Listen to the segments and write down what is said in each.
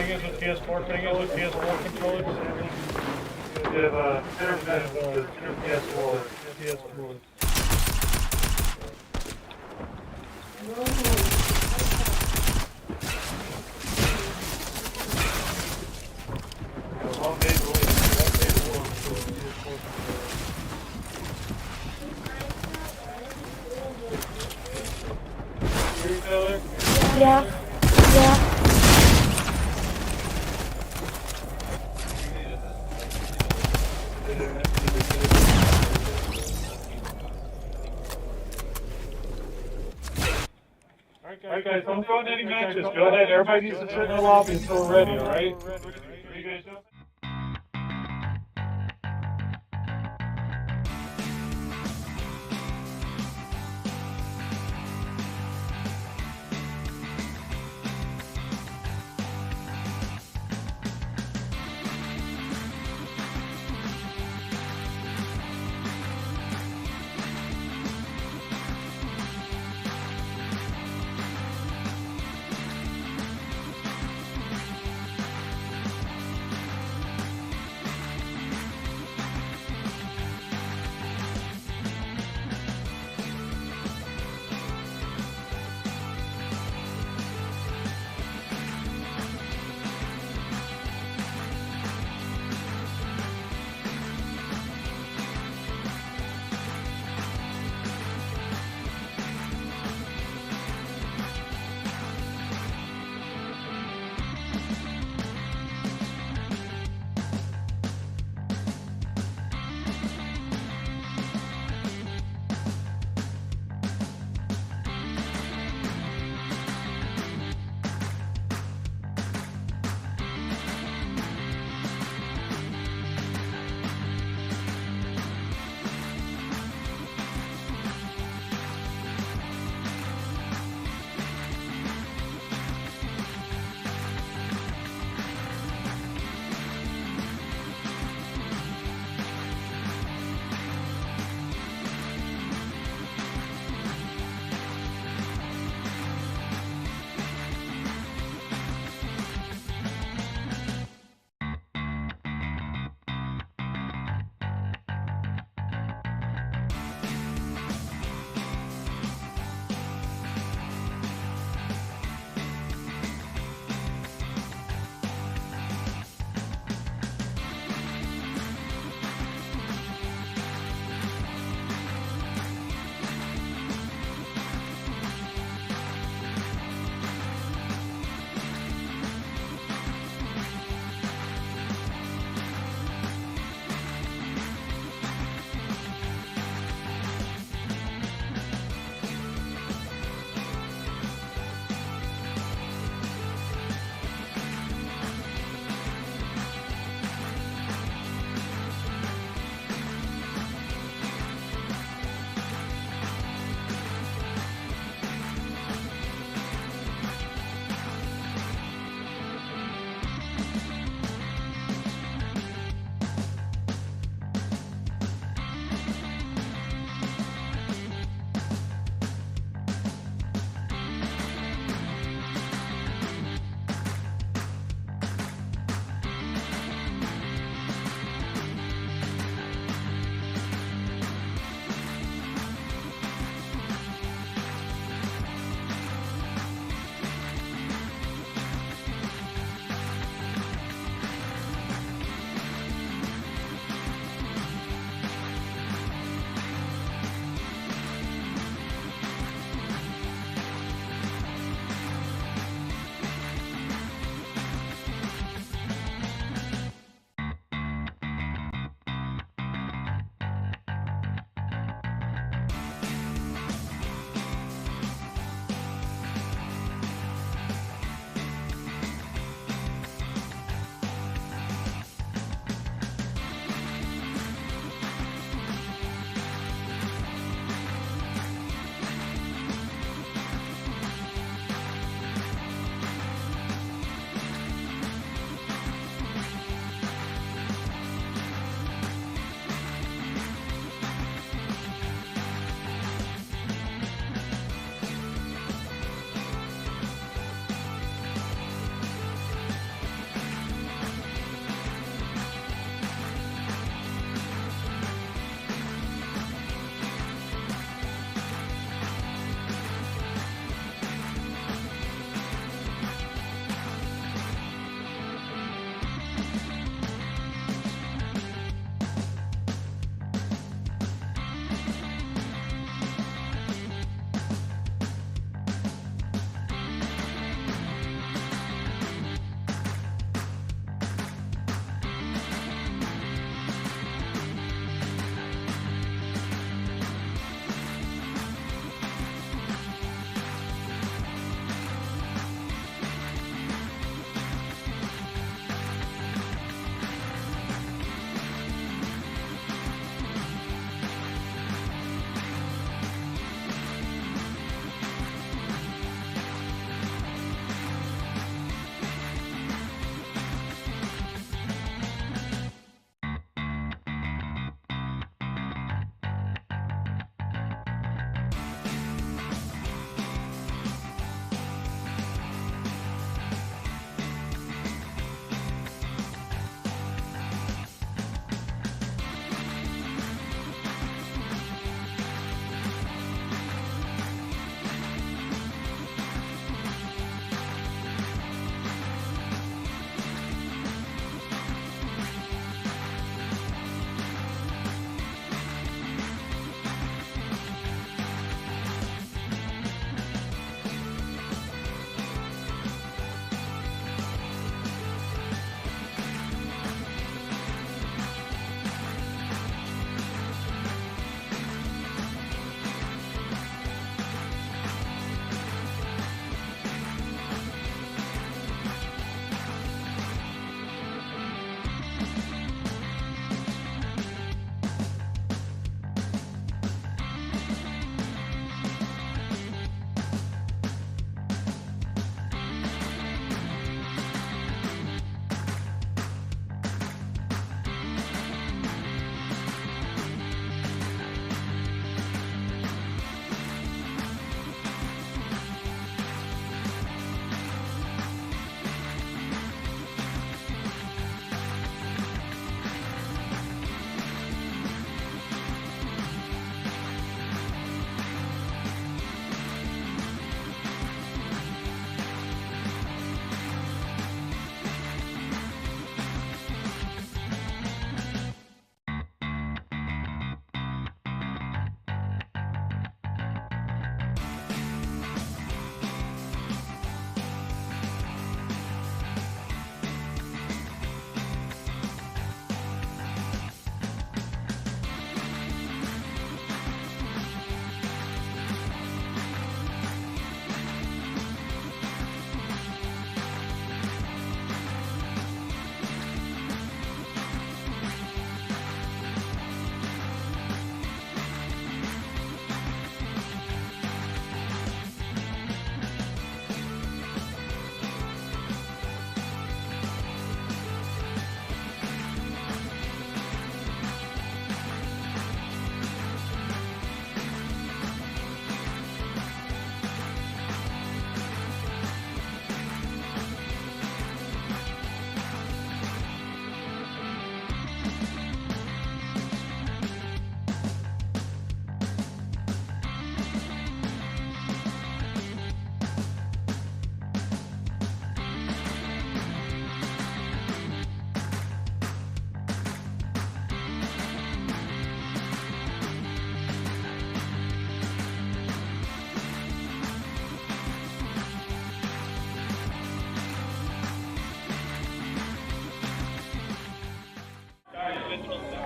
thing is with PS4 controllers. You have internet with PS4. Yeah. Yeah. Alright guys, don't go in any matches. Go ahead, everybody needs to sit in the lobby until we're ready, alright? Are you guys done?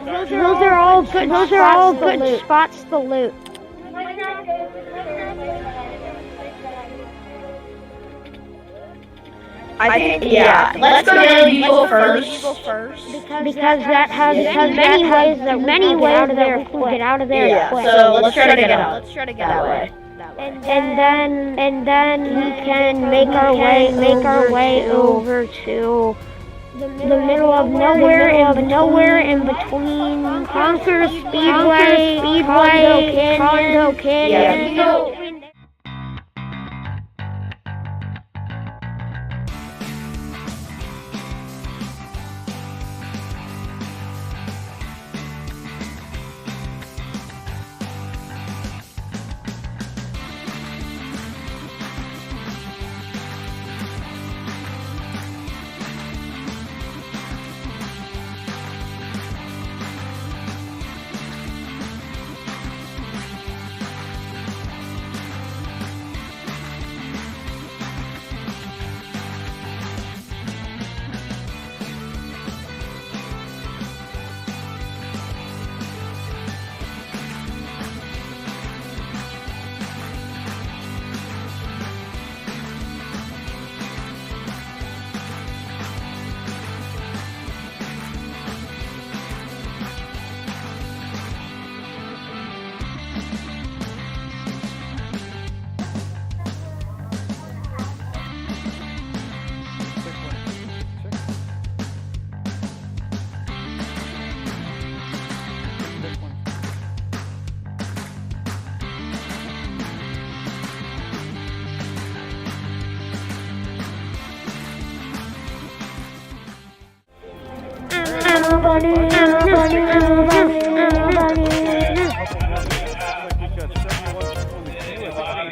Those are all good spots to loot. I think, yeah. Let's go to the Eagle first. Because that has many ways that we can get out of there. Yeah, quick. so let's try to get out that way. And then we can make our way over to the middle of nowhere in between Conquer Speedway, Condo Canyon. Yeah.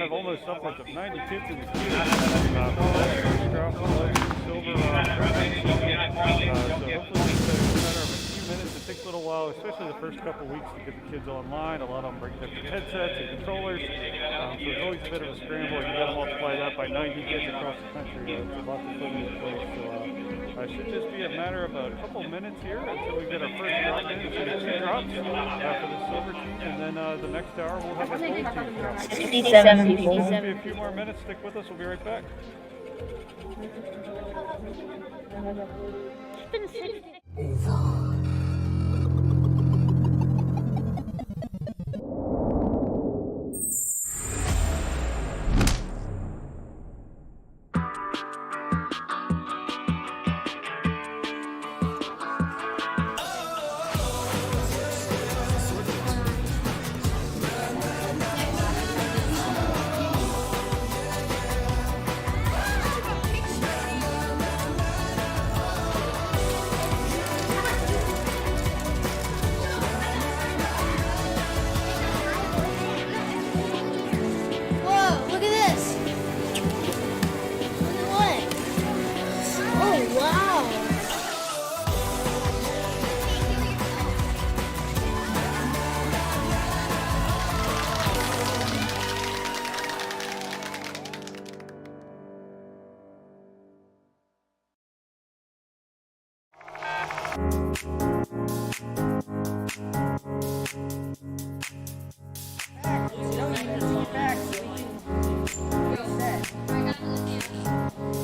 Almost upwards of 90 kids in the queue. Silver, so hopefully it's a matter of a few minutes. It takes a little while, especially the first couple weeks, to get the kids online. A lot of them bring different headsets and controllers, so it's always a bit of a scramble. You got to multiply that by 90 kids across the country. There's lots of equipment in place, so it should just be a matter of a couple minutes here until we get our first drop in. It's going to be 2 drops for the silver team, and then the next hour we'll have a gold team drop. 67 people. It'll be a few more minutes. Stick with us. We'll be right back.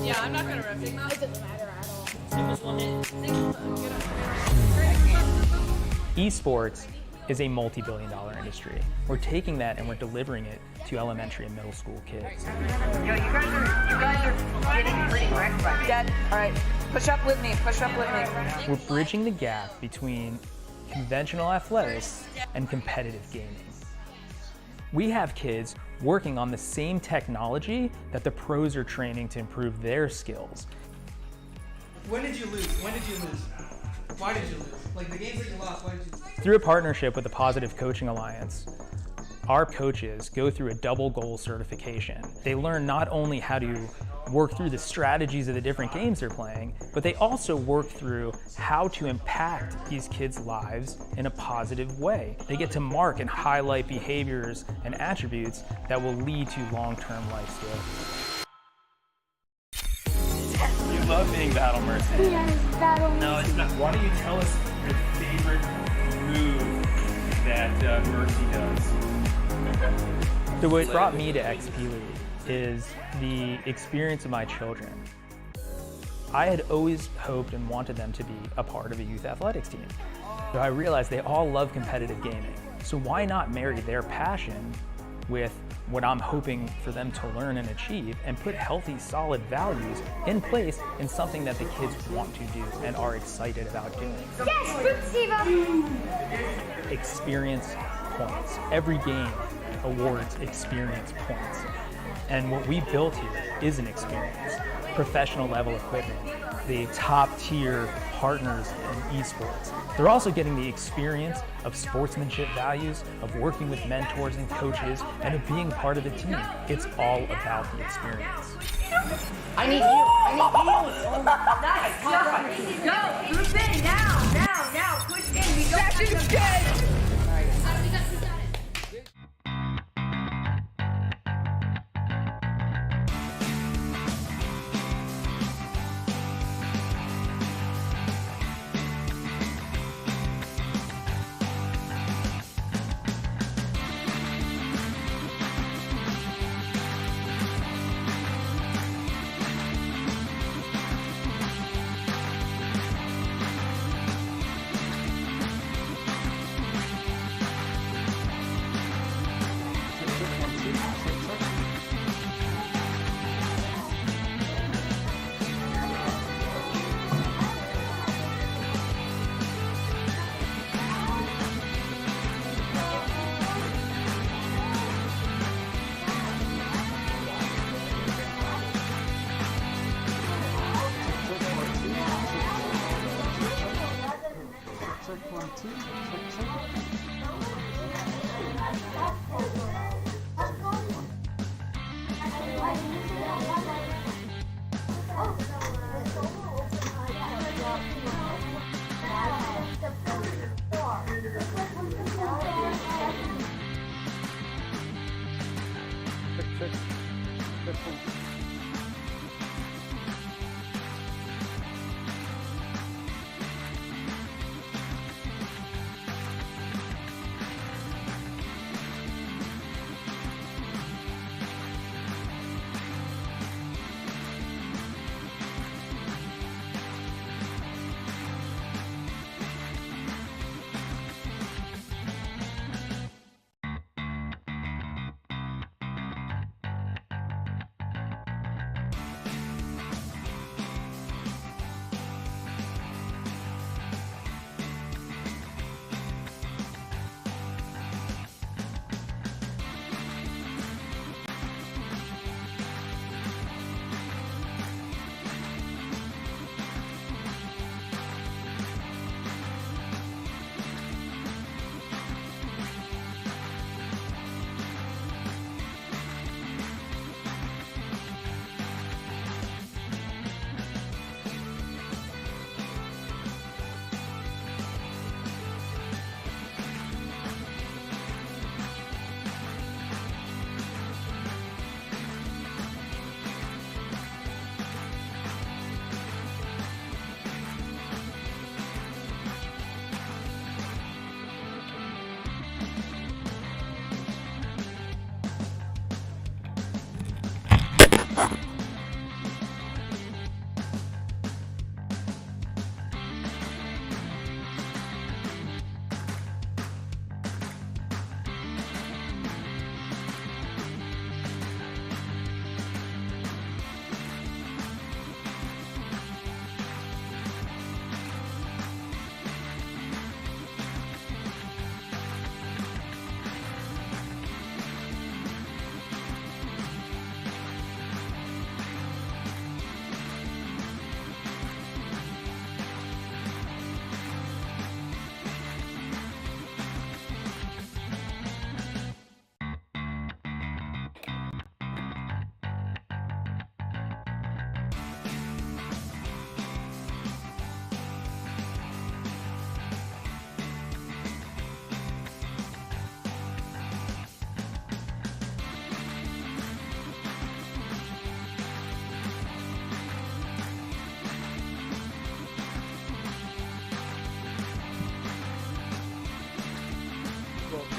Yeah, I'm not gonna rip it. It doesn't matter at all. Esports is a multi-billion-dollar industry. We're taking that and we're delivering it to elementary and middle school kids. Yo, you guys are getting pretty wrecked by me. Dad, all right, push up with me. We're bridging the gap between conventional athletics and competitive gaming. We have kids working on the same technology that the pros are training to improve their skills. When did you lose? Why did you lose? Like the games that you lost, why did you lose? Through a partnership with the Positive Coaching Alliance, our coaches go through a double goal certification. They learn not only how to work through the strategies of the different games they're playing, but they also work through how to impact these kids' lives in a positive way. They get to mark and highlight behaviors and attributes that will lead to long-term life skills. love being battle mercenary. Yes, battle. No, it's not. Why don't you tell us your favorite move that Mercy does. So what brought me to XP League is the experience of my children. I had always hoped and wanted them to be a part of a youth athletics team. So I realized they all love competitive gaming. So why not marry their passion with what I'm hoping for them to learn and achieve, and put healthy, solid values in place in something that the kids want to do and are excited about doing. Experience points. Every game awards experience points. And what we built here is an experience. Professional level equipment, the top tier partners in esports. They're also getting the experience of sportsmanship values, of working with mentors and coaches, and of being part of the team. It's all about the experience. I need you. Nice. Go. Group in now. Push in. We don't have to.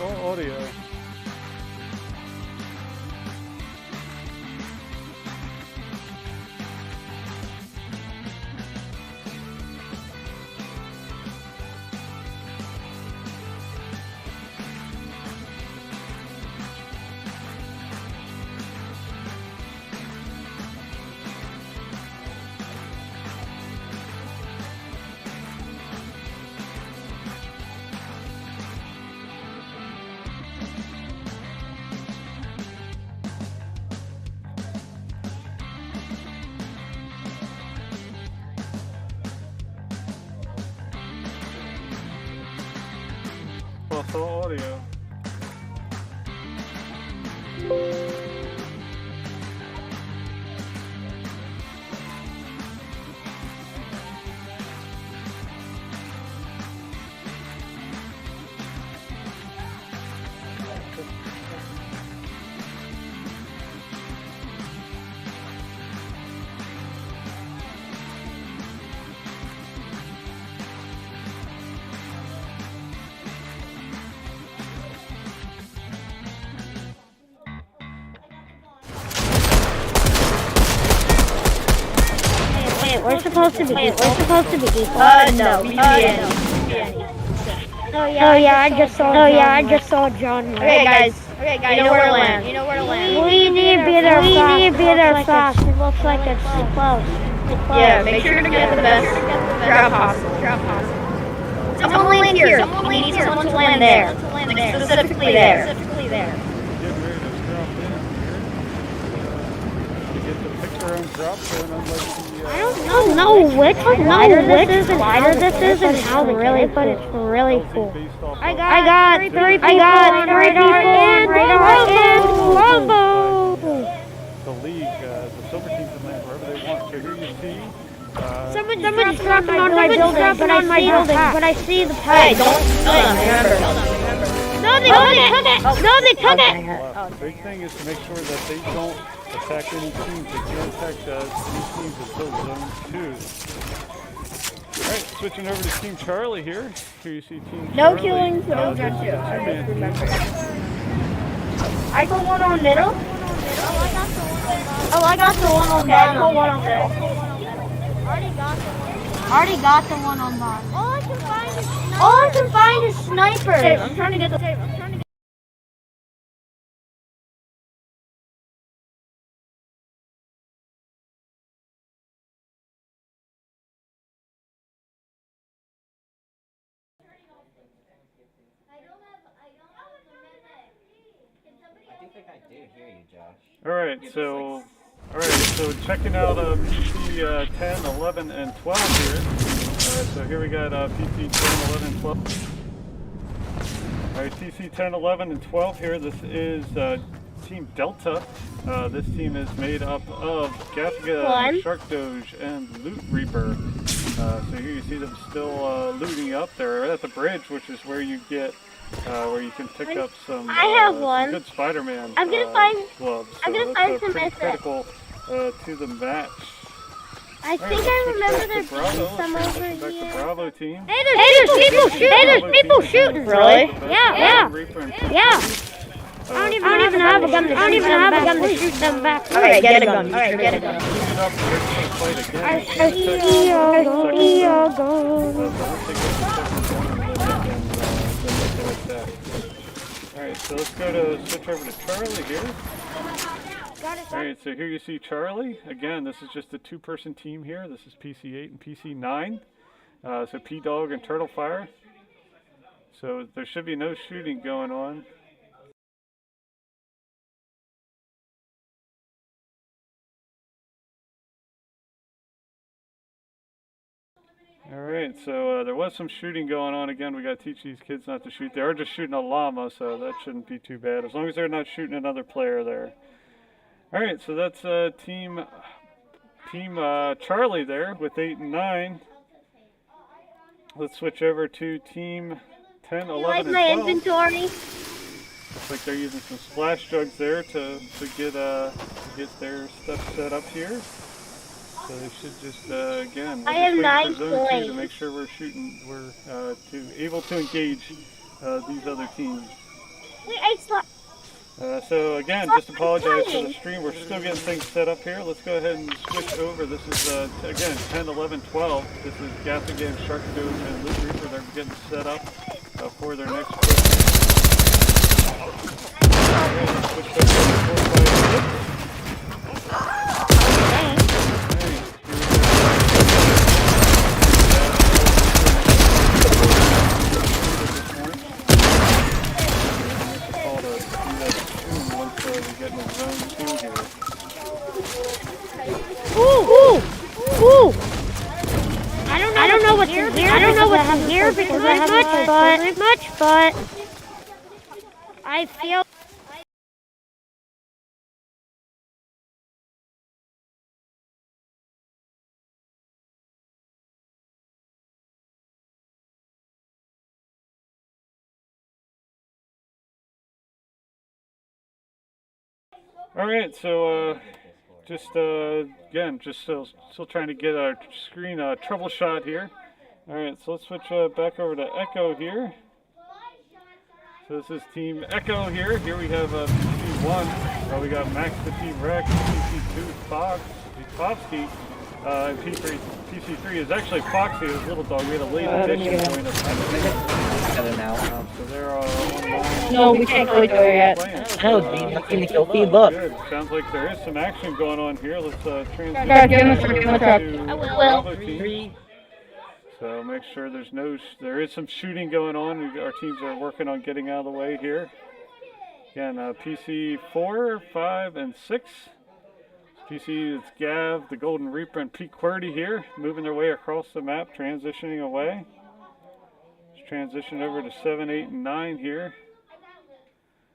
All audio. Plus all audio. We're supposed to be. No. Oh yeah, I just saw John. Okay, guys. You know where to land. We need to be there fast. It looks like it's close. Yeah, make sure to get the best drop possible. Someone land here. We need someone to land there. Specifically there. Getting ready to drop in here. To get the pick their own drop zone, unlike the I don't know which slider this is and how to really, but it's really cool. I got three people on radar and Wombo. the league, the silver teams can land wherever they want. So here you see. Someone's dropping on my building, but I see the Hey, pipe. remember. No, they took it. The big thing is to make sure that they don't attack any teams. They can't attack these teams until zone 2. Alright, switching over to Team Charlie here. Here you see Team No Charlie. killings, no This is gun a shoot. two-man team. I got one on middle. Oh, I got the one on bottom. I one on middle. Already got the one on bottom. All I can find is snipers. I'm trying to get the tape. Alright, so checking out PC 10, 11, and 12 here. So here we got PC 10, 11, and 12. Alright, PC 10, 11, and 12 here. This is Team Delta. This team is made up of Gafga, Shark Doge, and Loot Reaper. So here you see them still looting up. They're at the bridge, which is where you get where you can pick up some good Spider-Man gloves. So that's pretty critical to the match. I think I remember there being some over Back to here. Bravo team. Hey, there's people shooting. Really? Yeah. Reaper and I don't even have a gun to shoot them back. Alright, get a gun. Alright, get a gun. Speed up, they're gonna fight again. I see your gun. Alright, so let's go to switch over to Charlie here. Alright, so here you see Charlie. Again, this is just a two-person team here. This is PC8 and PC9. So P-Dog and Turtle Fire. So there should be no shooting going on. Alright, so there was some shooting going on. Again, we got to teach these kids not to shoot. They are just shooting a llama, so that shouldn't be too bad, as long as they're not shooting another player there. Alright, so that's team Charlie there with 8 and 9. Let's switch over to team 10, 11, and 12. Inventory? Looks like they're using some splash jugs there to get their stuff set up here. So they should just again. I have 9 zone 2 to points. make sure we're able to engage these other teams. Wait, I saw. So again, just apologize for the stream. We're still getting things set up here. Let's go ahead and switch over. This is, again, 10, 11, 12. This is Gas Again, Shark Doge, and Loot Reaper. They're getting set up for their next push. Alright, let's switch over to 4, 5, 6. Ooh! I don't know what's here. I don't know what's in here because I haven't much, but I feel. All right, so just again, just still trying to get our screen troubleshot here. All right, so let's switch back over to Echo here. So this is Team Echo here. Here we have PC1. We got Max the Team Rex, PC2 Fox, Foxy, and PC3 is actually Foxy, his little dog. We had a late addition join us. So they're online. No, we can't go there yet. No, you're not gonna kill feed, look. Good. Sounds like there is some action going on here. Let's transition give him a truck. I will. Bravo team. So make sure there is some shooting going on. Our teams are working on getting out of the way here. Again, PC 4, 5, and 6. PC, it's Gav, the Golden Reaper, and Pete QWERTY here, moving their way across the map, transitioning away. Let's transition over to 7, 8, and 9 here.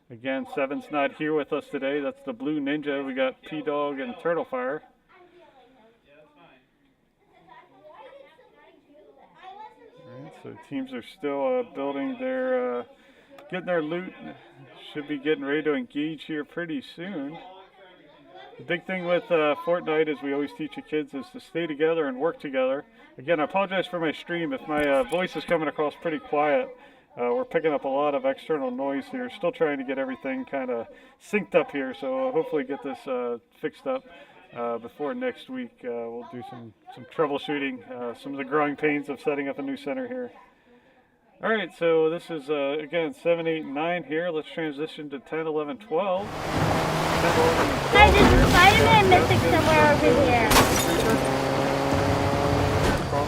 Again, 7's not here with us today. That's the Blue Ninja. We got P-Dog and Turtlefire. Alright, so teams are still building their, getting their loot. Should be getting ready to engage here pretty soon. The big thing with Fortnite, as we always teach the kids, is to stay together and work together. Again, I apologize for my stream if my voice is coming across pretty quiet. We're picking up a lot of external noise here. Still trying to get everything kind of synced up here, so hopefully get this fixed up before next week. We'll do some troubleshooting, some of the growing pains of setting up a new center here. All right, so this is, again, 7, 8, and 9 here. Let's transition to 10, 11, 12. Guys, there's a Spider-Man mythic somewhere over here.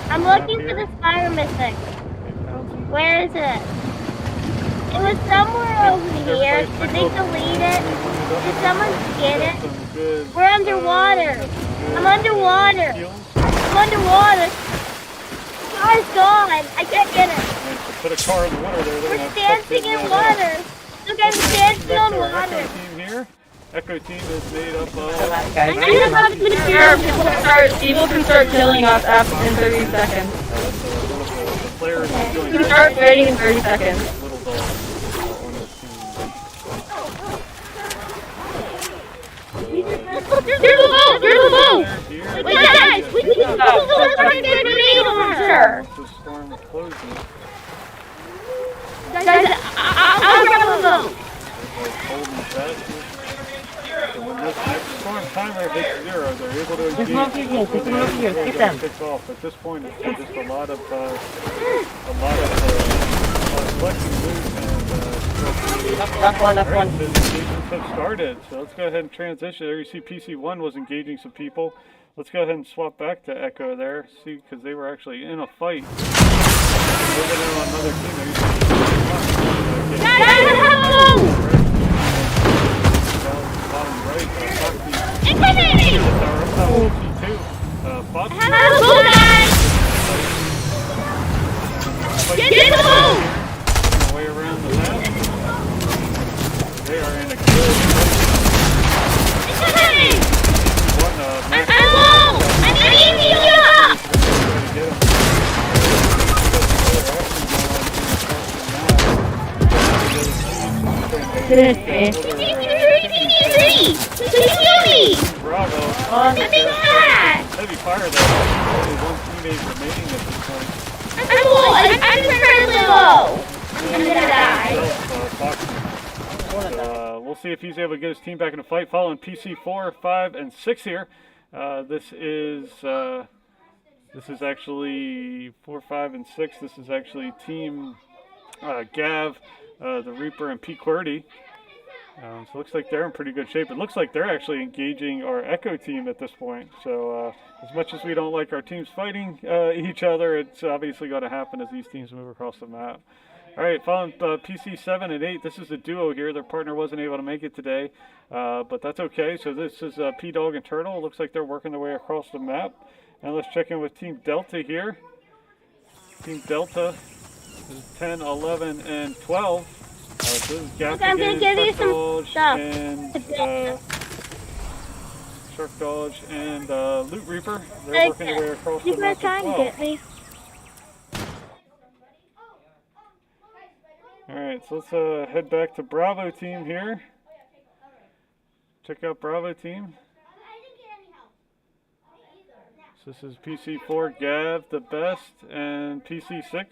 I'm looking for the Spider mythic. Where is it? It was somewhere over here. Did they delete it? Did someone get it? We're underwater. I'm underwater. I'm underwater. Car's gone. I can't get it. Put a car in the water there. We're dancing in water. Look, I'm dancing on water. Team here. Echo team is made up of. I just love the People can start killing us after in 30 seconds. The players You can start raiding in 30 seconds. Little dog on this team. There's a boat! There's a boat! Wait, guys! We can try to get a grenade on her! The storm is closing. Guys, I'll grab a boat! Holding fast. So when this next storm timer hits 0, they're able to engage. Take them. Kicks off. At this point, it's just a lot of collecting loot and Left one. the engagements have started. So let's go ahead and transition. There you see PC1 was engaging some people. Let's go ahead and swap back to Echo there. See, because they were actually in a fight. Over there on another team. Guys, Bottom right, incoming! Fox. Have a boat, guys! Get the boat! Way around the map. They are in a good place. Incoming! One, Hello! I need you! Bravo. Heavy fire there. Only one teammate remaining at this point. I'm fairly low. I'm gonna die. see if he's able to get his team back in the fight. Following PC 4, 5, and 6 here. This is actually 4, 5, and 6. This is actually Team Gav, the Reaper, and P. QWERTY. So it looks like they're in pretty good shape. It looks like they're actually engaging our Echo team at this point. So as much as we don't like our teams fighting each other, it's obviously going to happen as these teams move across the map. All right, following PC 7 and 8, this is a duo here. Their partner wasn't able to make it today, but that's okay. So this is P-Dog and Turtle. It looks like they're working their way across the map. And let's check in with Team Delta here. Team Delta is 10, 11, and 12. So this is Gap I'm gonna give you some Dodge, stuff. and Shark Dodge and Loot Reaper. They're working their way across the You map better try as and well. get me. Alright, so let's head back to Bravo team here. Check out Bravo team. So this is PC4, Gav, the best, and PC6.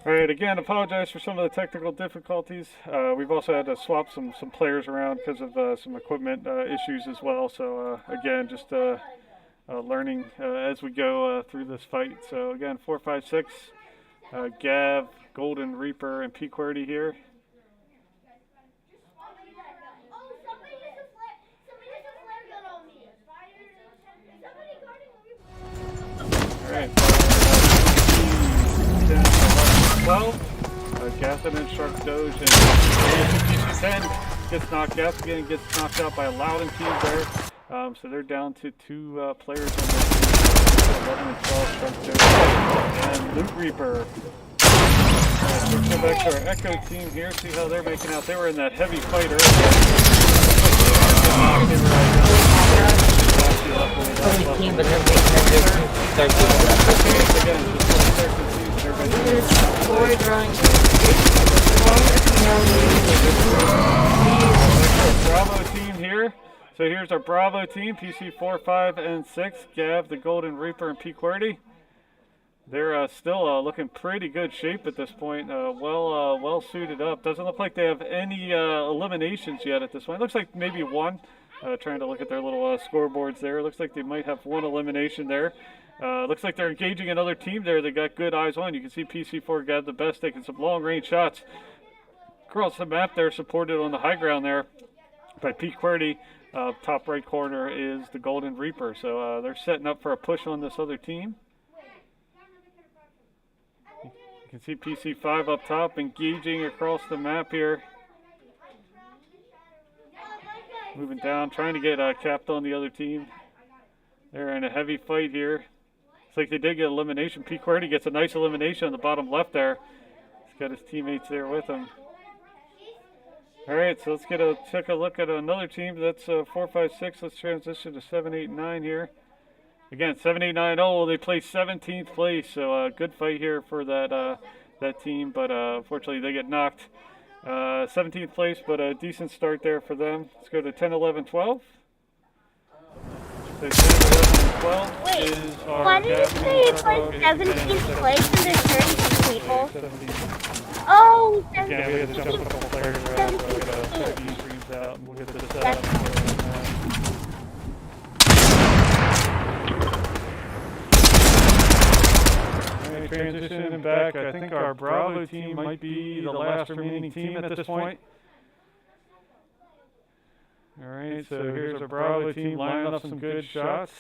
Alright, again, apologize for some of the technical difficulties. We've also had to swap some players around because of some equipment issues as well. So again, just learning as we go through this fight. So again, 4, 5, 6, Gav, Golden Reaper, and P. QWERTY here. Alright, 12, Gathan and Shark Doge, and PC10 gets knocked out again, gets knocked out by a Loudon team there. So they're down to 2 players on their team, 11 and 12, Shark Doge, and Loot Reaper. Let's go back to our Echo team here, see how they're making out. They were in that heavy fight earlier. Team, but they're Bravo team here. So here's our Bravo team, PC 4, 5, and 6. Gav, the Golden Reaper, and P. QWERTY. They're still looking pretty good shape at this point. Well suited up. Doesn't look like they have any eliminations yet at this point. Looks like maybe one. Trying to look at their little scoreboards there. Looks like they might have one elimination there. Looks like they're engaging another team there. They got good eyes on. You can see PC4 got the best, taking some long-range shots across the map there, supported on the high ground there by P. QWERTY. Top right corner is the Golden Reaper. So they're setting up for a push on this other team. You can see PC5 up top, engaging across the map here. Moving down, trying to get capped on the other team. They're in a heavy fight here. Looks like they did get elimination. P. QWERTY gets a nice elimination on the bottom left there. He's got his teammates there with him. All right, so let's take a look at another team. That's 4, 5, 6. Let's transition to 7, 8, 9 here. Again, 7, 8, 9. Oh, they placed 17th place. So good fight here for that team, but unfortunately they get knocked. 17th place, but a decent start there for them. Let's go to 10, 11, 12. So 10, 11, and 12 Wait, is our why did you Gav say you and placed Shark Dog 17th place in this tournament, people? 17th. Oh, Yeah, we got to jump a couple players around, so we got to set these screens out and we'll get this set up. Alright, transitioning back. I think our Bravo team might be the last remaining team at this point. Alright, so here's our Bravo team lining up some good shots.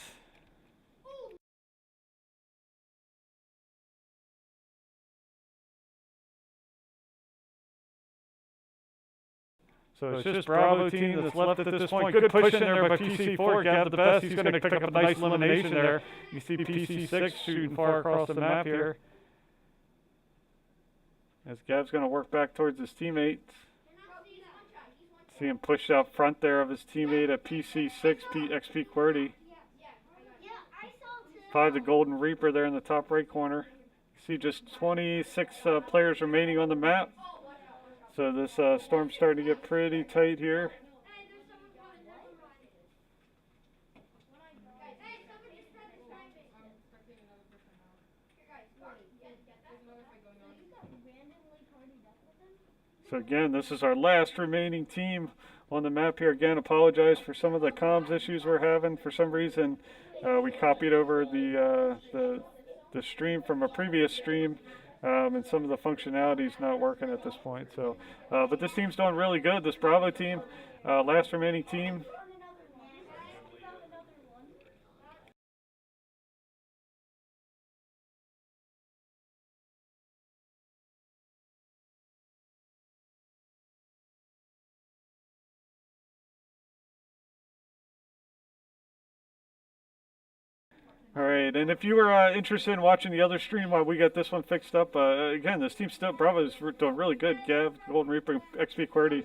So it's just Bravo team that's left at this point. Good push in there by PC4. Gav the best. He's going to pick up a nice elimination there. You see PC6 shooting far across the map here. As Gav's going to work back towards his teammates. See him pushed out front there of his teammate at PC6, XP QWERTY. 5 the Golden Reaper there in the top right corner. You see just 26 players remaining on the map. So this storm's starting to get pretty tight here. So again, this is our last remaining team on the map here. Again, apologize for some of the comms issues we're having. For some reason, we copied over the stream from a previous stream. And some of the functionality is not working at this point. So, but this team's doing really good. This Bravo team, last remaining team. All right, and if you were interested in watching the other stream while we got this one fixed up, again, this team still, Bravo is doing really good. Gav, Golden Reaper, XP QWERTY,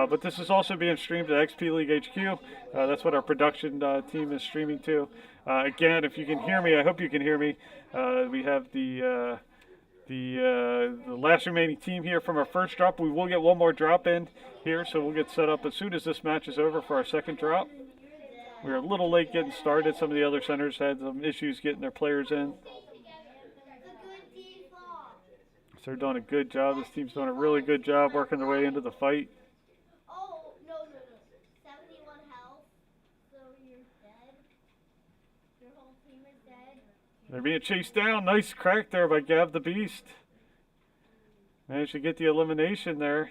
but this is also being streamed at XP League HQ. That's what our production team is streaming to. Again, if you can hear me, I hope you can hear me. We have the last remaining team here from our first drop. We will get one more drop in here, so we'll get set up as soon as this match is over for our second drop. We were a little late getting started. Some of the other centers had some issues getting their players in. So they're doing a good job. This team's doing a really good job working their way into the fight. Oh, no. 71 health. So you're dead. Your whole team is dead. They're being chased down. Nice crack there by Gav the Beast. Managed to get the elimination there.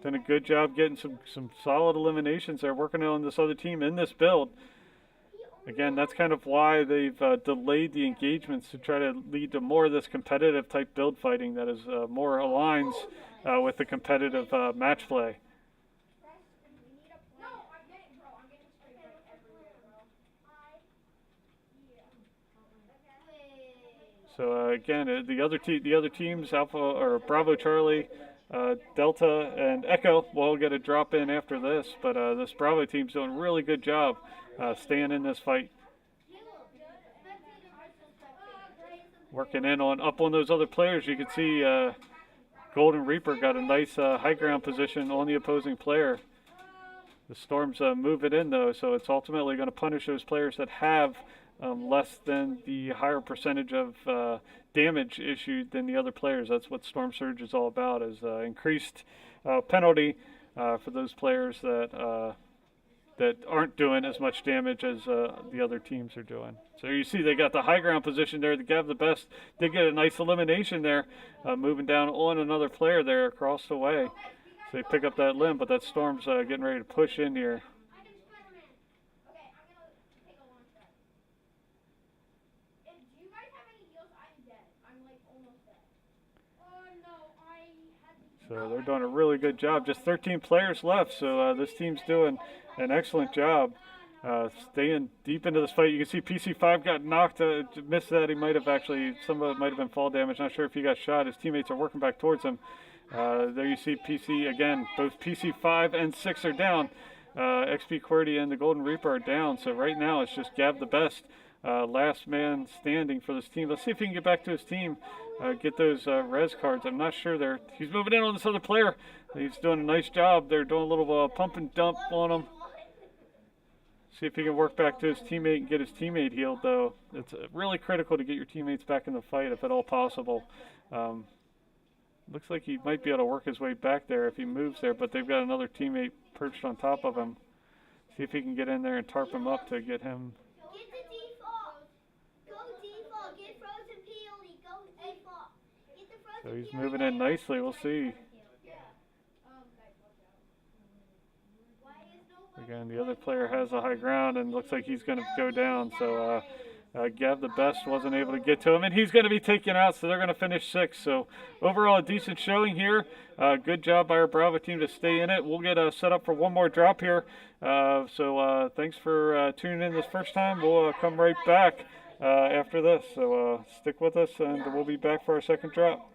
Done a good job getting some solid eliminations there, working on this other team in this build. Again, that's kind of why they've delayed the engagements to try to lead to more of this competitive type build fighting that is more aligns with the competitive match play. So again, the other teams, Alpha or Bravo Charlie, Delta and Echo will get a drop in after this, but this Bravo team's doing a really good job staying in this fight. Working in up on those other players. You can see Golden Reaper got a nice high ground position on the opposing player. The Storm's moving in though, so it's ultimately going to punish those players that have less than the higher percentage of damage issued than the other players. That's what Storm Surge is all about, is increased penalty for those players that aren't doing as much damage as the other teams are doing. So you see they got the high ground position there. The Gav the Best did get a nice elimination there, moving down on another player there across the way. So they pick up that limb, but that Storm's getting ready to push in here. So they're doing a really good job. Just 13 players left, so this team's doing an excellent job staying deep into this fight. You can see PC5 got knocked, missed that. He might have actually, some of it might have been fall damage. Not sure if he got shot. His teammates are working back towards him. There you see PC again. Both PC5 and 6 are down. XP QWERTY and the Golden Reaper are down. So right now it's just Gav the Best, last man standing for this team. Let's see if he can get back to his team. Get those res cards. I'm not sure he's moving in on this other player. He's doing a nice job. They're doing a little pump and dump on him. See if he can work back to his teammate and get his teammate healed, though. It's really critical to get your teammates back in the fight if at all possible. Looks like he might be able to work his way back there if he moves there, but they've got another teammate perched on top of him. See if he can get in there and tarp him up to get him. Get the default. Go default. Get frozen peely. Go default. Get the frozen So he's moving in nicely. We'll see. Again, the other player has the high ground and looks like he's going to go down. So Gav the Best wasn't able to get to him, and he's going to be taken out, so they're going to finish 6th. So overall, a decent showing here. Good job by our Bravo team to stay in it. We'll get set up for one more drop here. So thanks for tuning in this first time. We'll come right back after this. So stick with us, and we'll be back for our second drop.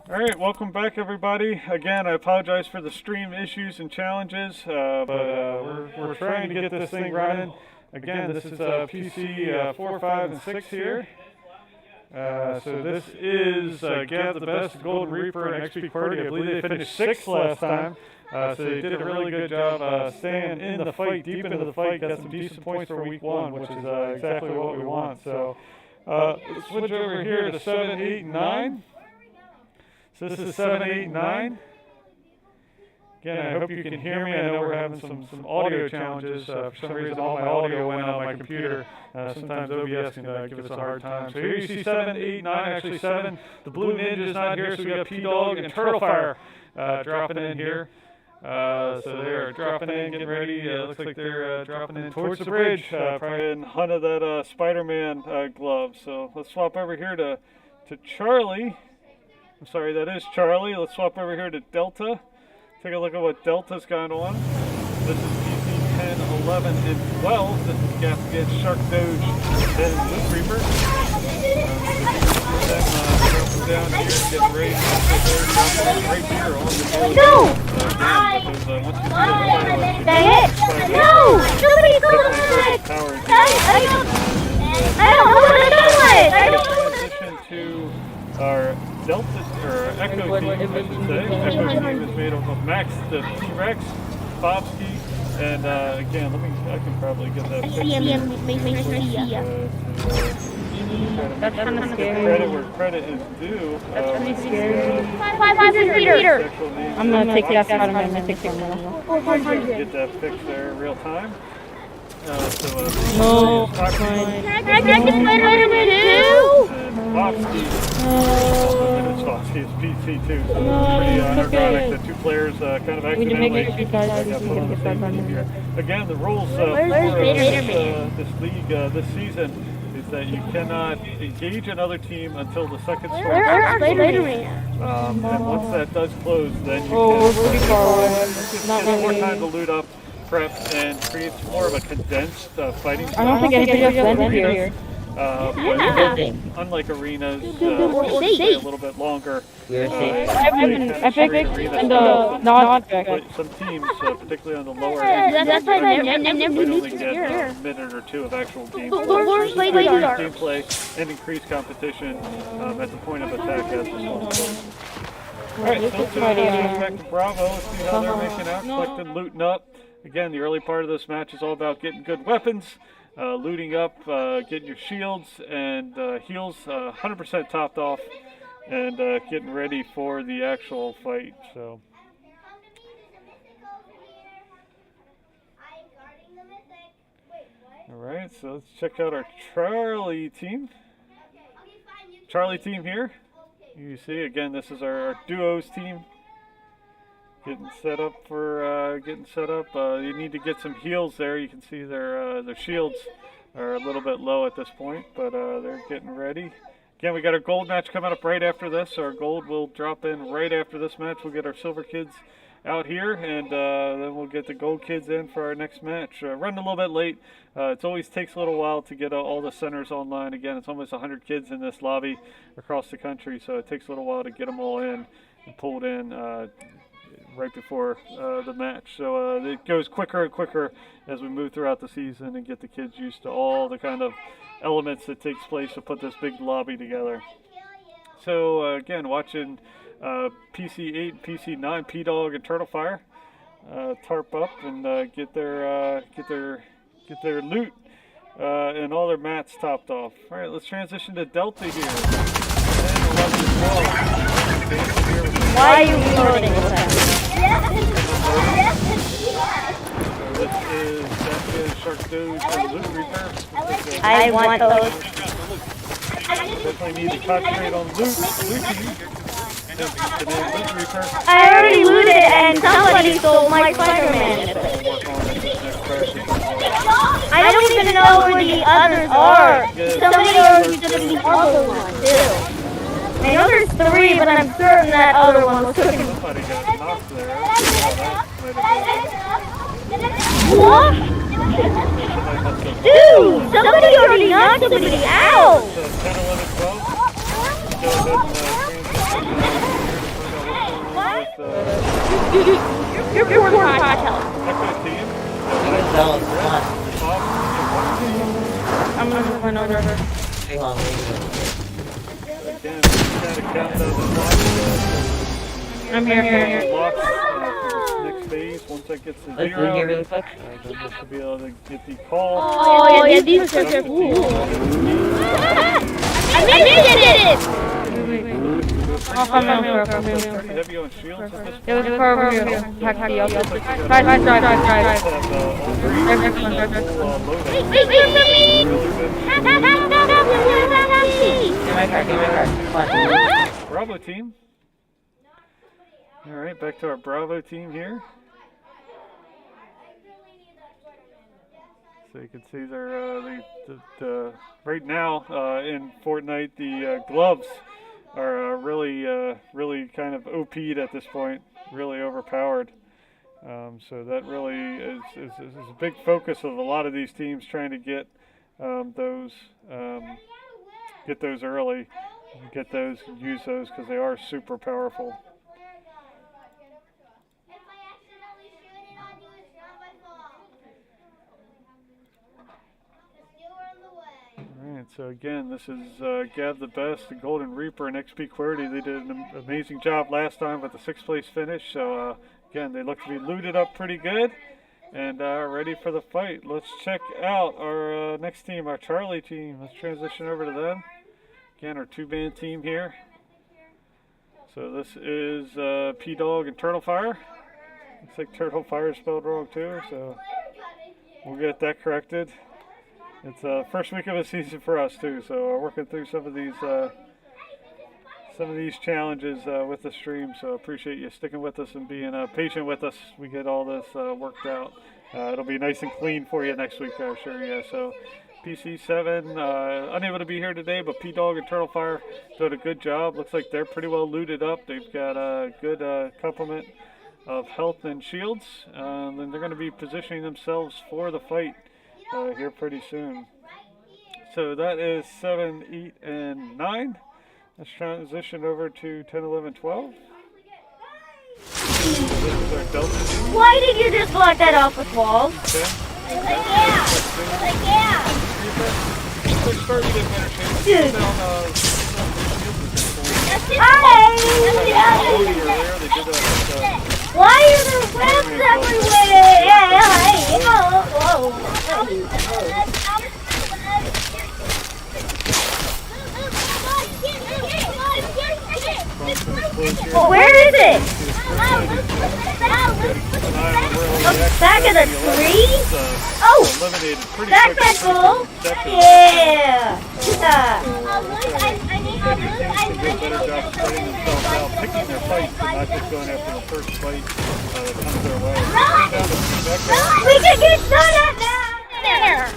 All right, welcome back, everybody. Again, I apologize for the stream issues and challenges, but we're trying to get this thing running. Again, this is PC 4, 5, and 6 here. So this is Gav the Best, Golden Reaper, and XP Party. I believe they finished 6th last time. So they did a really good job staying in the fight, deep into the fight. Got some decent points for week 1, which is exactly what we want. So let's switch over here to 7, 8, 9. So this is 7, 8, 9. Again, I hope you can hear me. I know we're having some audio challenges. For some reason, all my audio went out on my computer. Sometimes OBS can give us a hard time. So here you see 7, 8, 9, actually 7. The Blue Ninja's not here, so we got P-Dog and Turtlefire dropping in here. So they're dropping in, getting ready. Looks like they're dropping in towards the bridge. Probably in hunt of that Spider-Man glove. So let's swap over here to Charlie. I'm sorry, that is Charlie. Let's swap over here to Delta. Take a look at what Delta's got on. This is PC 10, 11, and 12. This is Gap against Shark Doge and Loot Reaper. Dropping down here, getting ready right here on the board. No! Dang it! No! Somebody go to the I don't know what to do. I don't know what to do. Transition to our Delta, or Echo team, I should say. Echo team is made up of Max, the T-Rex, Bobski, and again, I can probably get that That's kind of scary. credit where credit is due. That's really scary. 500 meters. I'm gonna take that out of my mythic camera. 400. Get that fixed there in real time. No, Can I get Spider-Man too? And Foxy is PC too, so it's pretty ironic that two players kind of accidentally got put on the same team here. Again, the rules for this league this season is that you cannot engage another team until the second storm. Where's Spider-Man? And once that does close, then you we're can pretty far away. get more time to loot up, prep, and creates more of a condensed fighting style. I don't think anybody else went here. Unlike arenas, stay a little bit longer. Epic and not but some teams, particularly on the lower end, That's why I never might only used get to a minute or two of actual gameplay. Where's Gameplay and increased competition at the point of attack as this one. Alright, so back to Bravo. Let's see how they're making out, collecting, looting up. Again, the early part of this match is all about getting good weapons, looting up, getting your shields and heals 100% topped off, and getting ready for the actual fight. So. Alright, so let's check out our Charlie team. Charlie team here. You see, again, this is our duos team. Getting set up for you need to get some heals there. You can see their shields are a little bit low at this point, but they're getting ready. Again, we got our gold match coming up right after this. So our gold will drop in right after this match. We'll get our silver kids out here, and then we'll get the gold kids in for our next match. Running a little bit late. It always takes a little while to get all the centers online. Again, it's almost 100 kids in this lobby across the country, so it takes a little while to get them all in and pulled in right before the match. So it goes quicker and quicker as we move throughout the season and get the kids used to all the kind of elements that takes place to put this big lobby together. So again, watching PC 8, PC 9, P-Dog, and Turtlefire tarp up and get their loot and all their mats topped off. All right, let's transition to Delta here. 10, 11, 12. Why are you reloading this time? So that is Shark Doge and Loot Reaper. I want those. Definitely need to concentrate on looting. Loot Reaper. I already looted and somebody stole my Spider-Man. I don't even know where the others are. Somebody already took the other one too. I know there's 3, but I'm certain that other one was cooking. Somebody got knocked there. What? Dude, somebody already knocked somebody out. 10, 11, 12. Go ahead and You're poor cartel. Echo team. I'm gonna run over. Again, kind of count down the clock. I'm here. Blocks, next phase, once that gets to 0, really quick. then this will be able to get the call. Oh, yeah, these are so cool. I made it! Oh, I'm Pretty heavy on shields at this point. It was far over here. Hack the other. Drive. Bravo team. Alright, back to our Bravo team here. So you can see they're right now in Fortnite, the gloves are really kind of OP'd at this point, really overpowered. So that really is a big focus of a lot of these teams, trying to get those early, use those because they are super powerful. Alright, so again, this is Gav the Best, the Golden Reaper, and XP QWERTY. They did an amazing job last time with the 6th place finish. So again, they look to be looted up pretty good and ready for the fight. Let's check out our next team, our Charlie team. Let's transition over to them. Again, our 2-man team here. So this is P-Dog and Turtle Fire. Looks like Turtle Fire is spelled wrong too, so we'll get that corrected. It's first week of the season for us too, so we're working through some of these challenges with the stream. So appreciate you sticking with us and being patient with us. We get all this worked out. It'll be nice and clean for you next week, I assure you. So PC7 unable to be here today, but P-Dog and Turtle Fire did a good job. Looks like they're pretty well looted up. They've got a good complement of health and shields, and they're going to be positioning themselves for the fight here pretty soon. So that is 7, 8, and 9. Let's transition over to 10, 11, 12. This is our Delta team. Why did you just block that off with walls? Okay. Dude. Why are there webs everywhere? Where is it? Back of the tree? Oh! Back that goal? Yeah! Picking their fights and not just going after the first fight that comes their way. We can get shot at now!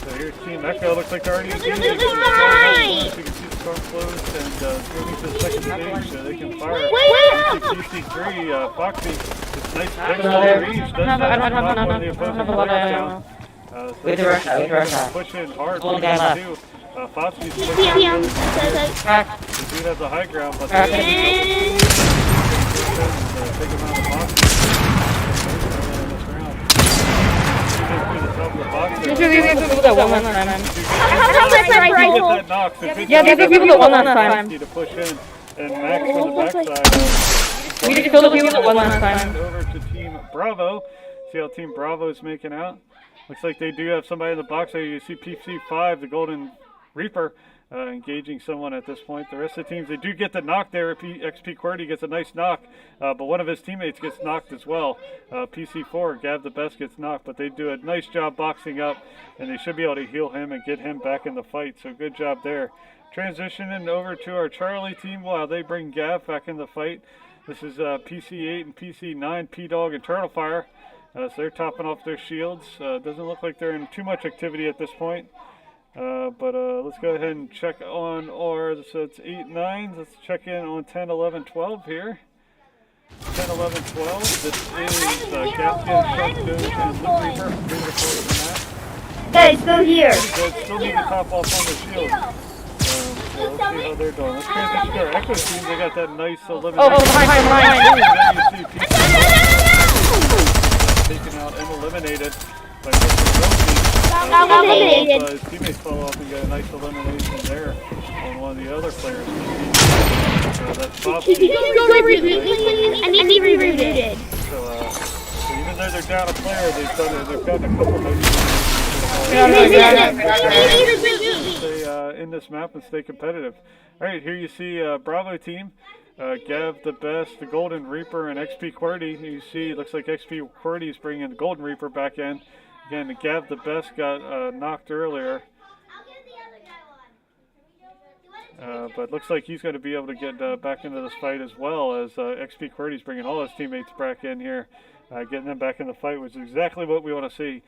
So here's Team Echo. Looks like they're already engaged. You can see the storm closed and moving to the second stage so they can fire. PC3, Foxy, it's nice to push in hard. Foxy's pushing. He has the high ground, but take him out of the box. Yeah, they give people that one last time. To push in and Max on the backside. We just killed the people that one last time. Over to Team Bravo. See how Team Bravo is making out. Looks like they do have somebody in the box there. You see PC5, the Golden Reaper, engaging someone at this point. The rest of the teams, they do get the knock there. XP QWERTY gets a nice knock, but one of his teammates gets knocked as well. PC4, Gav the Best, gets knocked, but they do a nice job boxing up, and they should be able to heal him and get him back in the fight. So good job there. Transitioning over to our Charlie team while they bring Gav back in the fight. This is PC8 and PC9, P-Dog and Turtle Fire. So they're topping off their shields. Doesn't look like they're in too much activity at this point. But let's go ahead and check on our, so it's 8, 9. Let's check in on 10, 11, 12 here. 10, 11, 12. This is Gaskin, Shotgun, and Loot Reaper. Moving forward from that. Guys, go here. Still need to top off on the shield. So let's see how they're doing. Let's transition to our Echo team. They got that nice elimination. Oh, behind. You see taken out and eliminated by Mr. Jonesy. His teammates follow up and get a nice elimination there on one of the other players. That's Bob. I need rebooted. So even though they're down a player, they've gotten a couple of stay in this map and stay competitive. All right, here you see Bravo team. Gav the Best, the Golden Reaper, and XP QWERTY. You see, it looks like XP QWERTY is bringing the Golden Reaper back in. Again, Gav the Best got knocked earlier. But looks like he's going to be able to get back into this fight as well, as XP QWERTY is bringing all his teammates back in here, getting them back in the fight, which is exactly what we want to see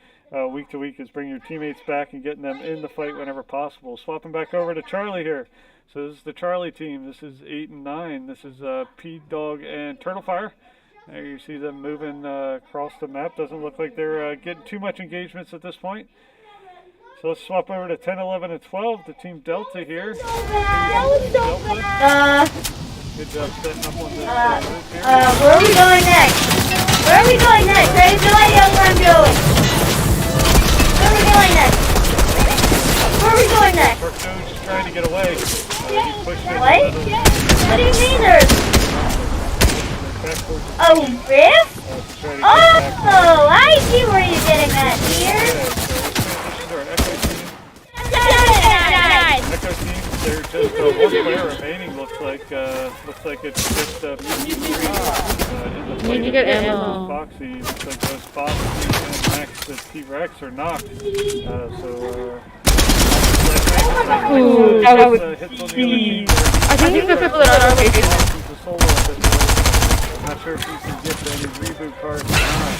week to week, is bringing your teammates back and getting them in the fight whenever possible. Swapping back over to Charlie here. So this is the Charlie team. This is 8 and 9. This is P-Dog and Turtlefire. There you see them moving across the map. Doesn't look like they're getting too much engagements at this point. So let's swap over to 10, 11, and 12, the Team Delta here. Good job setting up on this group here. Where are we going next? Where are we going next? I have no idea where I'm going. Where are we going next? Where are we going next? Porco's just trying to get away. He pushed it. What? What do you mean there's... Oh, rift? Oh, I see where you're getting at here. Echo team, they're just one player remaining. Looks like it's just Need to get ammo. Foxy. Looks like both Foxy and Max, the T-Rex, are knocked. Ooh, that would be... I think the people that are okay. I'm not sure if he can get any reboot cards or not.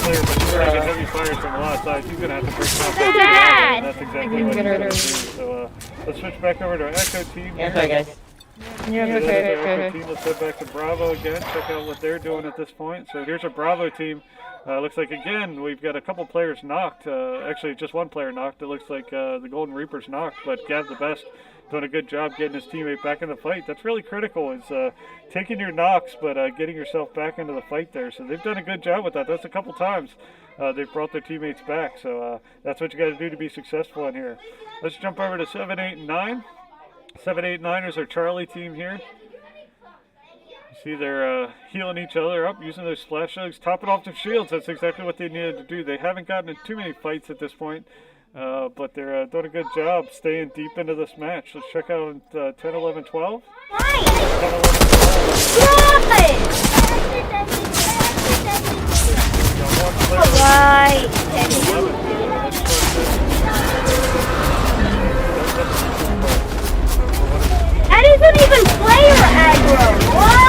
Player, but he's taking heavy fires from a lot of sides. He's going to have to break down. That's exactly what he's going to do. So let's switch back over to our Echo team. Yeah, sorry guys. Yeah, okay. Team. Let's head back to Bravo again. Check out what they're doing at this point. So here's our Bravo team. Looks like, again, we've got a couple players knocked. Actually, just one player knocked. It looks like the Golden Reaper's knocked, but Gav the Best doing a good job getting his teammate back in the fight. That's really critical, is taking your knocks, but getting yourself back into the fight there. So they've done a good job with that. That's a couple times they've brought their teammates back. So that's what you got to do to be successful in here. Let's jump over to 7, 8, and 9. 7, 8, 9 is our Charlie team here. You see they're healing each other up, using those splash slugs, topping off their shields. That's exactly what they needed to do. They haven't gotten in too many fights at this point. But they're doing a good job staying deep into this match. Let's check out 10, 11, 12. 10, 11, 12. That isn't even player aggro. What?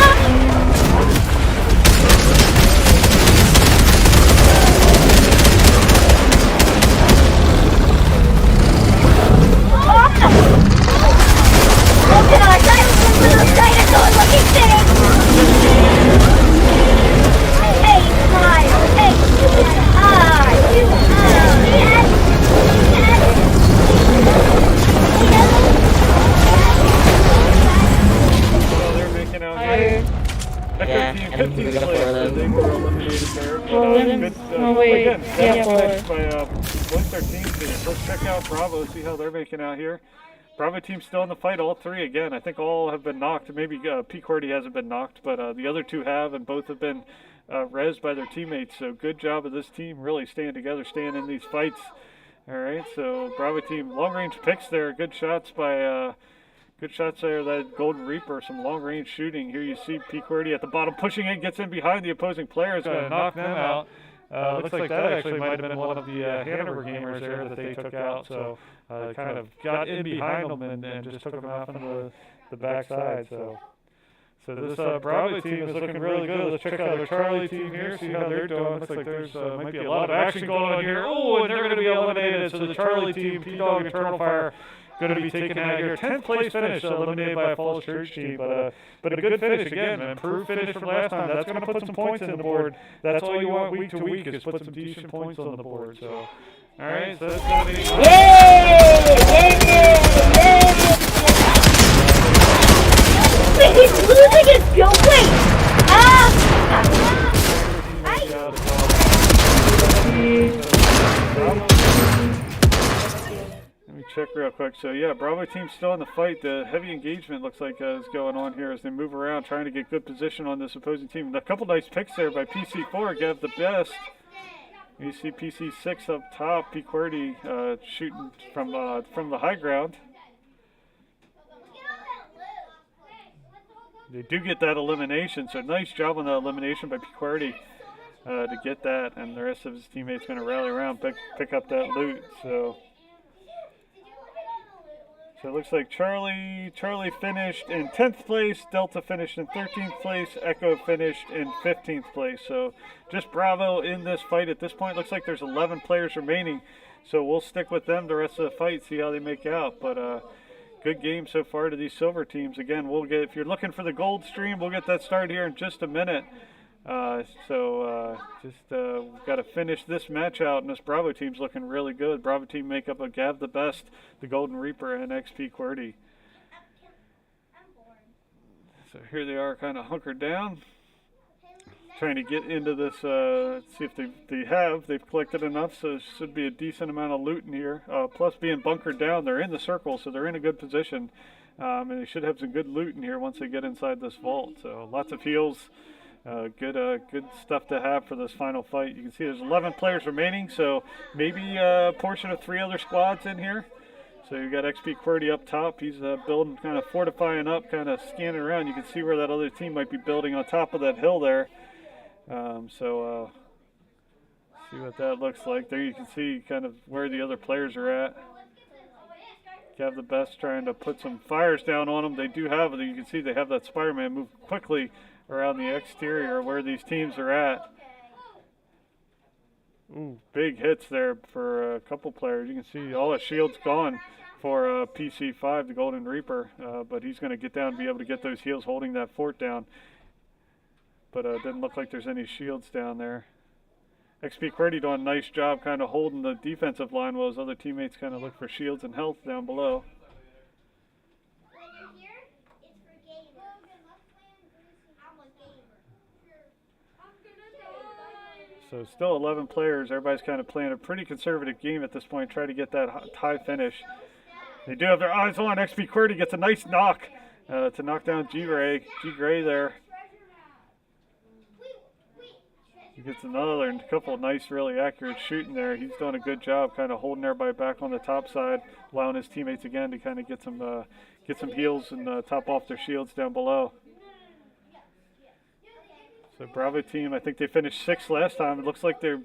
Let's check out Bravo, see how they're making out here. Bravo team's still in the fight, all three again. I think all have been knocked. Maybe P. QWERTY hasn't been knocked, but the other two have, and both have been rezzed by their teammates. So good job of this team really staying together, staying in these fights. All right, so Bravo team, long-range picks there. Good shots by there, that Golden Reaper, some long-range shooting. Here you see P. QWERTY at the bottom, pushing in, gets in behind the opposing players, going to knock them out. Looks like that actually might have been one of the Hanover gamers there that they took out. So kind of got in behind them and just took them out from the backside. So this Bravo team is looking really good. Let's check out our Charlie team here, see how they're doing. Looks like there's might be a lot of action going on here. Oh, and they're going to be eliminated. So the Charlie team, P-Dog and Turtlefire, going to be taken out here. 10th place finish, eliminated by a Falls Church team, but a good finish again, an improved finish from last time. That's going to put some points in the board. That's all you want week to week, is put some decent points on the board. So All right, so that's going to be... Wait, he's losing his skill. Wait! Let me check real quick. So yeah, Bravo team's still in the fight. The heavy engagement looks like is going on here as they move around, trying to get good position on this opposing team. A couple nice picks there by PC4, Gav the best. You see PC6 up top, P-QWERTY shooting from the high ground. They do get that elimination, so nice job on the elimination by P-QWERTY to get that, and the rest of his teammates going to rally around, pick up that loot. So it looks like Charlie finished in 10th place, Delta finished in 13th place, Echo finished in 15th place. So just Bravo in this fight at this point. Looks like there's 11 players remaining, so we'll stick with them the rest of the fight, see how they make out. But good game so far to these silver teams. Again, we'll get, if you're looking for the gold stream, we'll get that started here in just a minute. We've got to finish this match out, and this Bravo team's looking really good. Bravo team make up a Gav the best, the Golden Reaper, and XP-QWERTY. So here they are, kind of hunkered down, trying to get into this. See if they've collected enough, so it should be a decent amount of loot in here. Plus, being bunkered down, they're in the circle, so they're in a good position, and they should have some good loot in here once they get inside this vault. So lots of heals. Good stuff to have for this final fight. You can see there's 11 players remaining, so maybe a portion of 3 other squads in here. So you got XP-QWERTY up top. He's building, kind of fortifying up, kind of scanning around. You can see where that other team might be building on top of that hill there. See what that looks like. There you can see kind of where the other players are at. Gav the best trying to put some fires down on them. They do have, you can see they have that Spider-Man move quickly around the exterior where these teams are at. Ooh, big hits there for a couple players. You can see all the shields gone for PC5, the Golden Reaper, but he's going to get down and be able to get those heals holding that fort down. But it doesn't look like there's any shields down there. XP-QWERTY doing a nice job kind of holding the defensive line while his other teammates kind of look for shields and health down below. So still 11 players. Everybody's kind of playing a pretty conservative game at this point, trying to get that high finish. They do have their eyes on. XP-QWERTY gets a nice knock to knock down G-Gray there. He gets another couple of nice, really accurate shooting there. He's doing a good job kind of holding everybody back on the top side, allowing his teammates again to kind of get some heals and top off their shields down below. So Bravo team, I think they finished 6th last time. It looks like they're,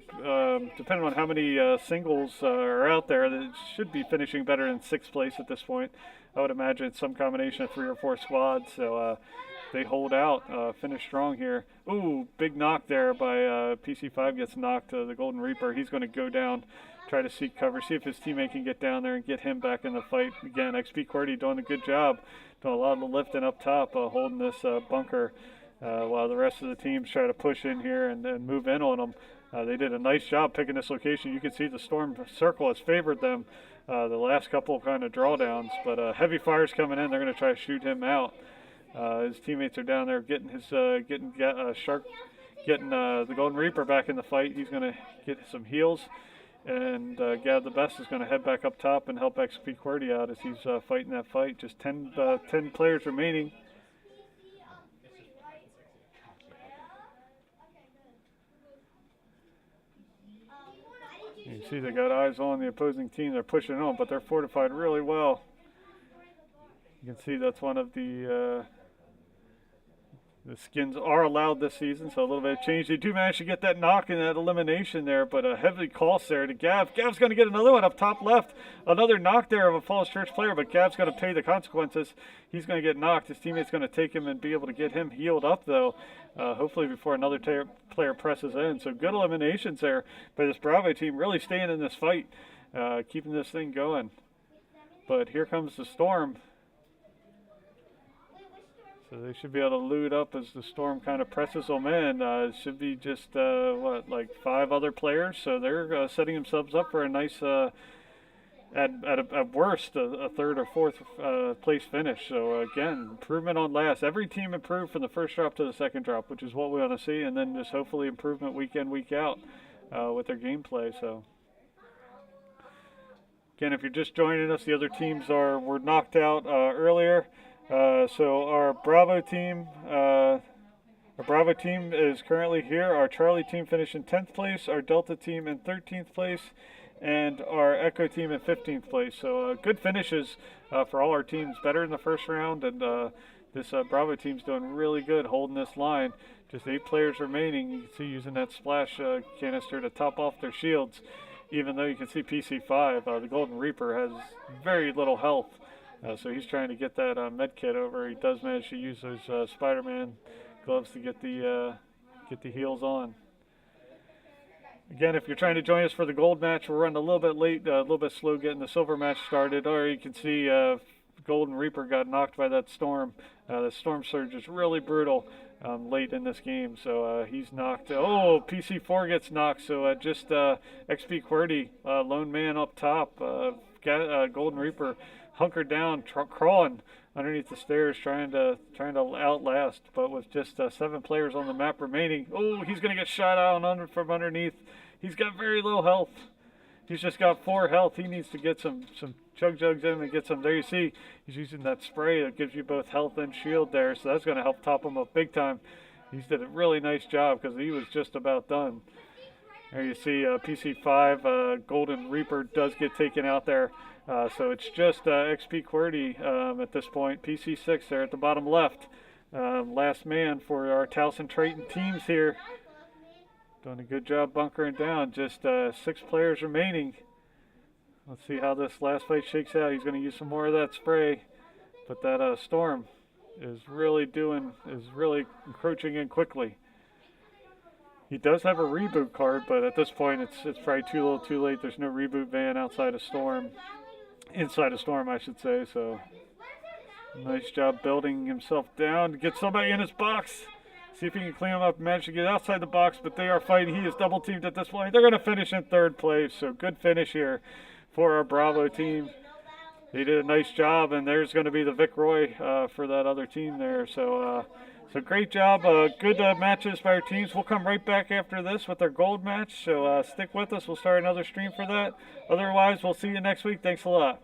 depending on how many singles are out there, they should be finishing better than 6th place at this point. I would imagine it's some combination of 3 or 4 squads. So they hold out, finish strong here. Ooh, big knock there by PC5 gets knocked. The Golden Reaper, he's going to go down, try to seek cover, see if his teammate can get down there and get him back in the fight. Again, XP-QWERTY doing a good job, doing a lot of the lifting up top, holding this bunker. While the rest of the teams try to push in here and move in on them. They did a nice job picking this location. You can see the storm circle has favored them the last couple kind of drawdowns, but heavy fires coming in. They're going to try to shoot him out. His teammates are down there getting the Golden Reaper back in the fight. He's going to get some heals, and Gav the Best is going to head back up top and help XP-QWERTY out as he's fighting that fight. Just 10 players remaining. You see they got eyes on the opposing team. They're pushing on, but they're fortified really well. You can see that's one of the skins are allowed this season, so a little bit of change. They do manage to get that knock and that elimination there, but a heavy cost there to Gav. Gav's going to get another one up top left. Another knock there of a Falls Church player, but Gav's going to pay the consequences. He's going to get knocked. His teammate's going to take him and be able to get him healed up, though, hopefully before another player presses in. So good eliminations there by this Bravo team, really staying in this fight, keeping this thing going. But here comes the storm. So they should be able to loot up as the storm kind of presses them in. It should be just, like 5 other players. So they're setting themselves up for a nice, at worst, a 3rd or 4th place finish. So again, improvement on last. Every team improved from the first drop to the second drop, which is what we want to see. And then just hopefully improvement week in, week out with their gameplay. So again, if you're just joining us, the other teams were knocked out earlier. So our Bravo team is currently here. Our Charlie team finished in 10th place, our Delta team in 13th place, and our Echo team in 15th place. So good finishes for all our teams, better in the first round, and this Bravo team's doing really good holding this line. Just 8 players remaining. You can see using that splash canister to top off their shields, even though you can see PC5, the Golden Reaper, has very little health. So he's trying to get that med kit over. He does manage to use those Spider-Man gloves to get the heals on. Again, if you're trying to join us for the gold match, we're running a little bit late, a little bit slow getting the silver match started. Or you can see Golden Reaper got knocked by that storm. The storm surge is really brutal late in this game. So he's knocked. Oh, PC4 gets knocked. So just XP QWERTY, lone man up top. Golden Reaper hunkered down, crawling underneath the stairs, trying to outlast. But with just 7 players on the map remaining, oh, he's gonna get shot out from underneath. He's got very little health. He's just got 4 health. He needs to get some chug jugs in and get some. There you see, he's using that spray that gives you both health and shield there. So that's gonna help top him up big time. He's did a really nice job because he was just about done. There you see PC5, Golden Reaper does get taken out there. So it's just XP QWERTY at this point. PC6 there at the bottom left. Last man for our Towson Triton teams here. Doing a good job bunkering down. Just 6 players remaining. Let's see how this last fight shakes out. He's going to use some more of that spray. But that storm is really encroaching in quickly. He does have a reboot card, but at this point it's probably too little too late. There's no reboot van outside of Storm. Inside of Storm, I should say. So nice job building himself down to get somebody in his box. See if he can clean him up and manage to get outside the box, but they are fighting. He is double teamed at this point. They're going to finish in 3rd place. So good finish here for our Bravo team. They did a nice job, and there's going to be the Vic Roy for that other team there. So great job. Good matches by our teams. We'll come right back after this with our gold match. So stick with us. We'll start another stream for that. Otherwise, we'll see you next week. Thanks a lot.